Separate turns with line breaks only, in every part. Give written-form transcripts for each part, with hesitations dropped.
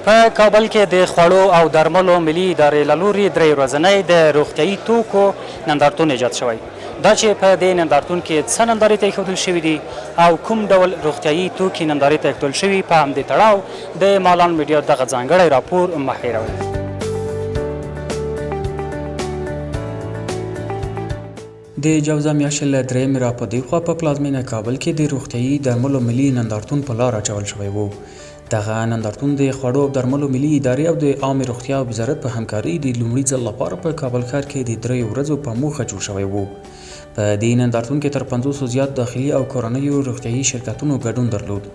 په کابل کې د خوړو او درملو ملي ادارې له لوري 3 ورځنی د روغتیایي توکو نندارتون ایجاد شوی. دا چې په دې نندارتون کې څه نندارې ته ایښودل شوي دي او کوم ډول روغتیایي توکي نندارې ته ایښودل شوي، په همدې تړاو د مالان میډیا دغه ځانګړی راپور مه هېروئ. د جوزا میاشتې له 3 راپه دېخوا په پلازمینه کابل کې د روغتیایي درملو ملي نندارتون په لار اچول شوی و. دغه نندارتون د خوړو او درملو ملي ادارې او د عامې روغتیا وزارت په همکارۍ د لومړي ځل لپاره په کابل ښار کې د 3 ورځو په موخه جوړ شوی و. په دې نندارتون کې تر 500 زیات داخلي او کورنیو روغتیایي شرکتونو ګډون درلود.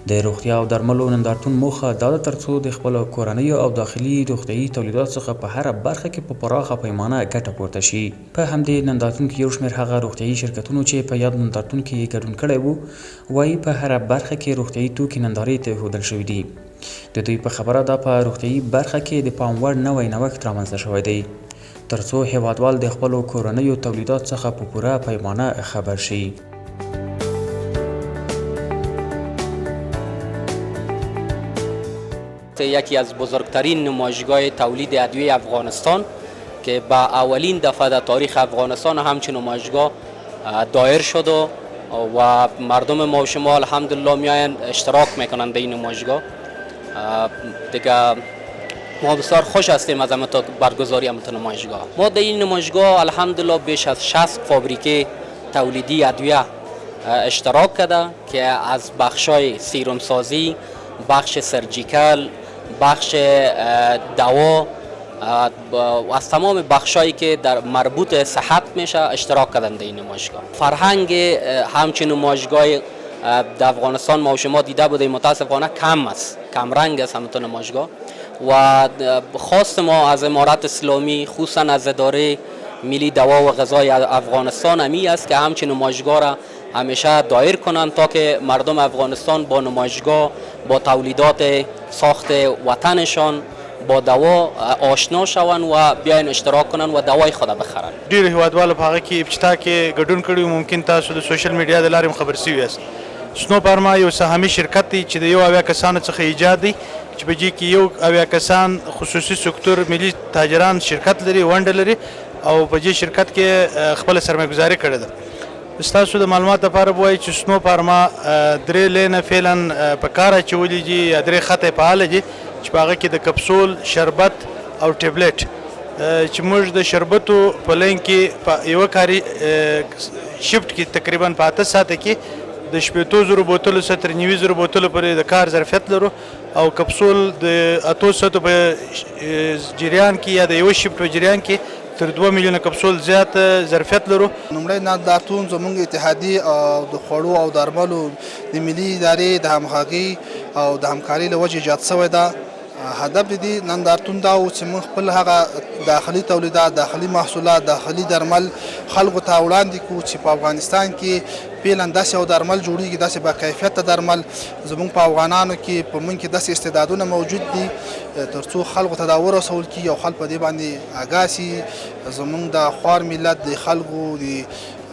د روغتیا او درملو نندارتون موخه دا ده ترڅو د خپلو کورنیو او داخلي روغتیایي تولیداتو څخه په هره برخه کې په پراخه پیمانه ګټه پورته شي. په همدې نندارتون کې یو شمېر هغه روغتیایي شرکتونو چې په یاد نندارتون کې ګډون کړی و وایي په هره برخه کې روغتیایي توکي نندارې ته ایښودل شوي دي. د دوی په خبره دا په روغتیایي برخه کې د پام وړ نوی نوښت رامنځته شوی دی ترڅو هیوادوال د خپلو کورنیو تولیدات څخه په پوره پیمانه خبر شي.
یکی از بزرگترین نمایشگاه تولید ادویه افغانستان که با اولین دفعه در تاریخ افغانستان همچین نمایشگاه دایر شد و مردم ما و شما الحمدلله میاین اشتراک میکنند در این نمایشگاه. دیگه ما بسیار خوش هستیم از برگزاری نمایشگاه. ما در این نمایشگاه الحمدلله بیش از 60 فابریکه تولیدی ادویه اشتراک کرده که از بخشای سیروم سازی، بخش سرجیکل، بخش دوا و از تمام بخشایی که در مربوط صحت میشه اشتراک کردن در این نمایشگاه. فرهنگ همچین نمایشگاه در افغانستان ما و شما دیده بودیم، متاسفانه کم است، کم رنگ است همین نمایشگاه و خواست ما از امارت اسلامی خصوصا از اداره ملی دوا و غذای افغانستان همی است که همچین نمایشگاه را همیشه دایر کنند تا که مردم افغانستان با نمایشگاه، با تولیدات ساخت وطنشان، با دوا آشنا شوند و بیاین اشتراک کنند و دوای خود بخرند.
ډیر هیوادوالو په هغه کې ابتدا کې ګډون کړي، ممکن تاسو د سوشل میډیا د لارې هم خبر شوي یاست. سنو پارما یو سهامي شرکت دی چې د 1 کسانو څخه ایجاد دی چې په دې کې 1 کسان خصوصي سکتور ملي تاجران شرکت لري، ونډه لري او په دې شرکت کې خپل سرمایه‌ګذاري کړې ده. ستاسو د معلومات لپاره وایي چې سنو پارما 3 لینه فعلا په کار اچولي دي یا 3 خطه فعال دي چې په هغه کې د کپسول، شربت او ټابلیټ چې موږ د شربتو په لین کې په یو کاري شفت کې تقریبا په 8 ساعته کې د 80,000 بوتلو څخه تر 90,000 بوتلو پورې د کار ظرفیت لرو او کپسول د 800 په جریان کې یا د یو شفت په جریان کې تر 2 میلیونه کپسول زیات ظرفیت لرو.
لومړی نندارتون زموږ اتحادیې او د خوړو او درملو د ملي ادارې د همغږۍ او د همکارۍ له وجې ایجاد شوی ده. هدف د دې نندارتون دا و چې موږ خپل هغه داخلي تولیدات، داخلي محصولات، داخلي درمل خلکو ته وړاندې کړو چې په افغانستان کې فعلا داسې یو درمل جوړیږي، داسې با کیفیته درمل زموږ په افغانانو کې په موږ کې داسې استعدادونه موجود دي ترڅو خلکو ته دا ورسول کړي او خلک په دې باندې آګاه شي. زموږ د خوار ملت د خلکو د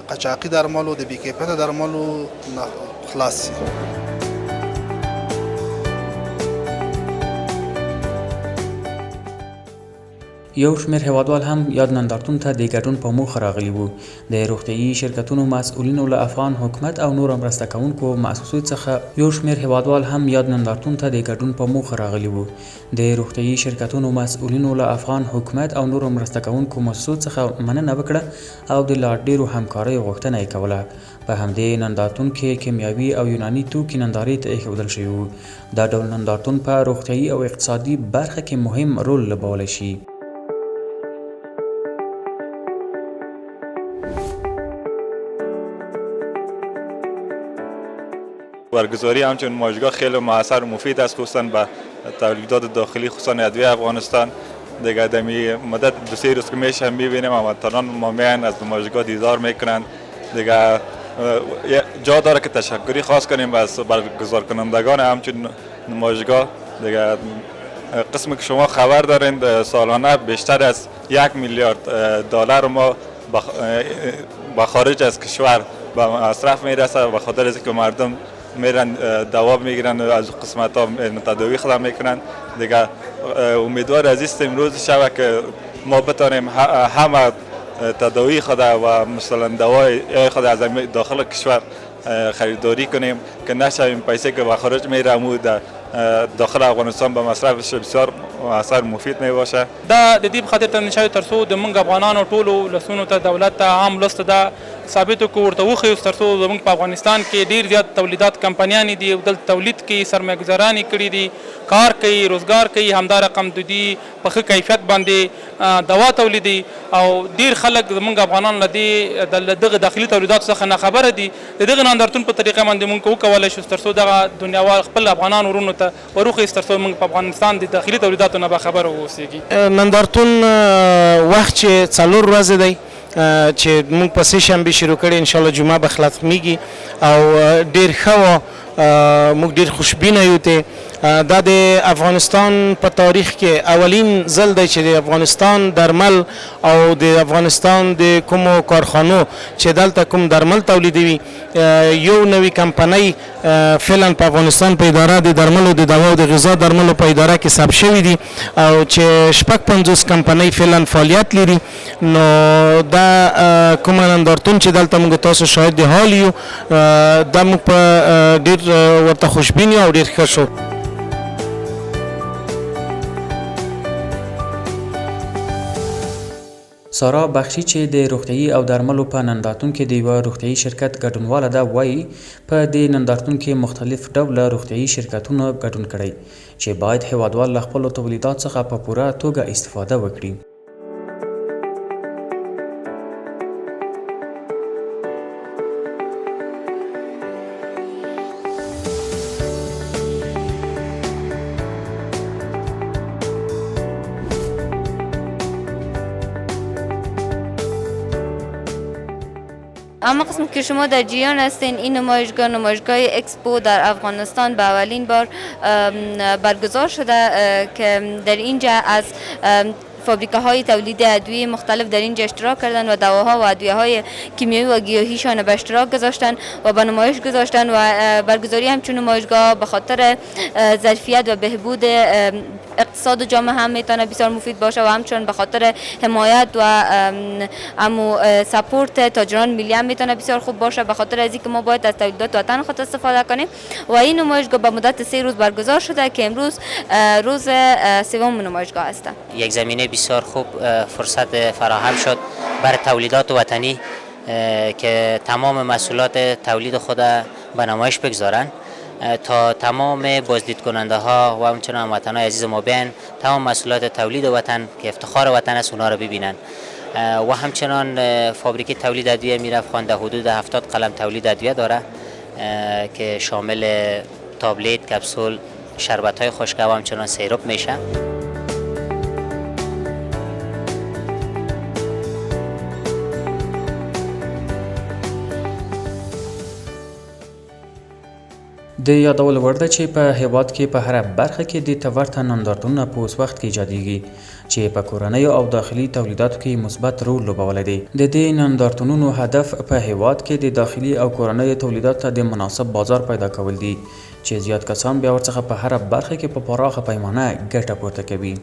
قاچاقي درملو، د بې کیفیته درملو نه خلاص شي.
یو شمېر هیوادوال هم یاد نندارتون ته د ګډون په موخه راغلي وو. د روغتیایي شرکتونو مسؤلینو له افغان حکومت او نورو مرسته کوونکو مؤسسو څخه یو شمېر هیوادوال هم یاد نندارتون ته د ګډون په موخه راغلي وو. د روغتیایي شرکتونو مسؤلینو له افغان حکومت او نورو مرسته کوونکو مؤسسو څخه مننه وکړه او د لا ډېرو همکاریو غوښتنه یې کوله. په همدې نندارتون کې کیمیاوي او یوناني توکي نندارې ته ایښودل شوي وو. دا ډول نندارتون په روغتیایي او اقتصادي برخه کې مهم رول لوبولی شي.
برگزاری همچنین نمایشگاه خیلی مؤثر و مفید است، خصوصا به تولیدات داخلی خصوصا ادویه افغانستان. دیگه دمی مدت 2-3 روز که میشه هم میبینیم هموطنان ما میان از نمایشگاه دیدار میکنند. دیگه جا داره که تشکری خاص کنیم از برگزار کنندگان همچنین نمایشگاه. دیگه قسمی که شما خبر دارین سالانه بیشتر از 1 میلیارد دلار ما به خارج از کشور به مصرف میرسه به خاطر اینکه مردم میرن دوا میگیرن و از قسمت ها تداوی خود میکنن دیگه. امیدوار از است امروز شود که ما بتانیم همه تداوی خود و مثلا دوای خود از داخل کشور خریداری کنیم که نشویم پیسه که به خارج میره داخل افغانستان به مصرفش بسیار اثر مفید می باشه.
دا د دې په خاطر تنظیم شوی تر څو د موږ افغانانو ټولو لسونو ته دولت ته عام لست دا ثابت کو ورته وښیو تر څو زموږ په افغانستان کې ډیر زیات تولیدات کمپنیانې دي او دلته تولید کوي سرمایه ګزارانې کړي دي کار کوي روزګار کوي همدا رقم د دې په ښه کیفیت باندې دوا تولیدي او ډیر خلک زموږ افغانان له دغه داخلي تولیداتو څخه ناخبره دي. د دغه نندارتون په طریقه باندې موږ وکولی شو تر څو دغه دنیاوال خپل افغانان ورونو ته وروښیي تر څو موږ په افغانستان د داخلي تولیداتو نه باخبره واوسېږي.
نندارتون وخت چې 4 ورځې دی چې موږ په سه شنبه شروع کړی انشاءالله جمعه به ختمیږي او ډیر ښه موږ ډیر خوشبینه یو ته دا د افغانستان په تاریخ کې اولین ځل دی چې د افغانستان درمل او د افغانستان د کومو کارخانو چې دلته کوم درمل تولیدوي یو نوی کمپنۍ فعلا په افغانستان په اداره د درملو د دوا او د غذا درملو په اداره کې ثبت شوي دي او چې 50 کمپنۍ فعلا فعالیت لري. نو دا کوم نندارتون چې دلته موږ تاسو شاهد د حال یو دا موږ په ډیر ورته خوشبین یو او ډیر ښه شو.
سارا بخشی چې د روغتیايي او درملو په نندارتون کې د یوه روغتیايي شرکت ګډونواله ده وایي په دې نندارتون کې مختلف ډوله روغتیايي شرکتونه ګډون کړی چې باید هیوادوال له خپلو تولیدات څخه په پوره توګه استفاده وکړي.
اما قسم که شما در جریان هستین این نمایشگاه اکسپو در افغانستان به اولین بار برگزار شده که در اینجا از فابریکه‌های تولید ادویه مختلف در اینجا اشتراک کردن و دواها و ادویه‌های کیمیایی و گیاهیشان به اشتراک گذاشتن و به نمایش گذاشتن و برگزاری همچون نمایشگاه به خاطر ظرفیت و بهبود اقتصاد جامعه هم میتونه بسیار مفید باشه و همچنین به خاطر حمایت و سپورت تاجران ملی هم میتونه بسیار خوب باشه به خاطر از اینکه ما باید از تولیدات وطن خود استفاده کنیم و این نمایشگاه به مدت 3 روز برگزار شده که امروز روز سوم نمایشگاه است.
یک زمینه بسیار خوب فرصت فراهم شد برای تولیدات وطنی که تمام مسئولات تولید خود به نمایش بگذارند تا تمام بازدید کننده ها و همچنین هموطنان عزیز ما بیان تمام مسئولات تولید وطن که افتخار وطن است اونا رو ببینن و همچنان فابریک تولید ادویه میرف خوانده حدود 70 قلم تولید ادویه داره که شامل تابلت، کپسول، شربت های خشک و همچنان سیروپ میشه.
د یادول وړ ده چې په هیواد کې په هره برخه کې د ته ورته نندارتونونه په اوس وخت کې ایجادېږي چې په کورنیو او داخلي تولیداتو کې مثبت رول لوبولی دی. د دې نندارتونونو هدف په هیواد کې د داخلي او کورنیو تولیداتو ته د مناسب بازار پیدا کول دي چې زیات کسان بیا ورڅخه په هره برخه کې په پراخه پیمانه ګټه پورته کوي.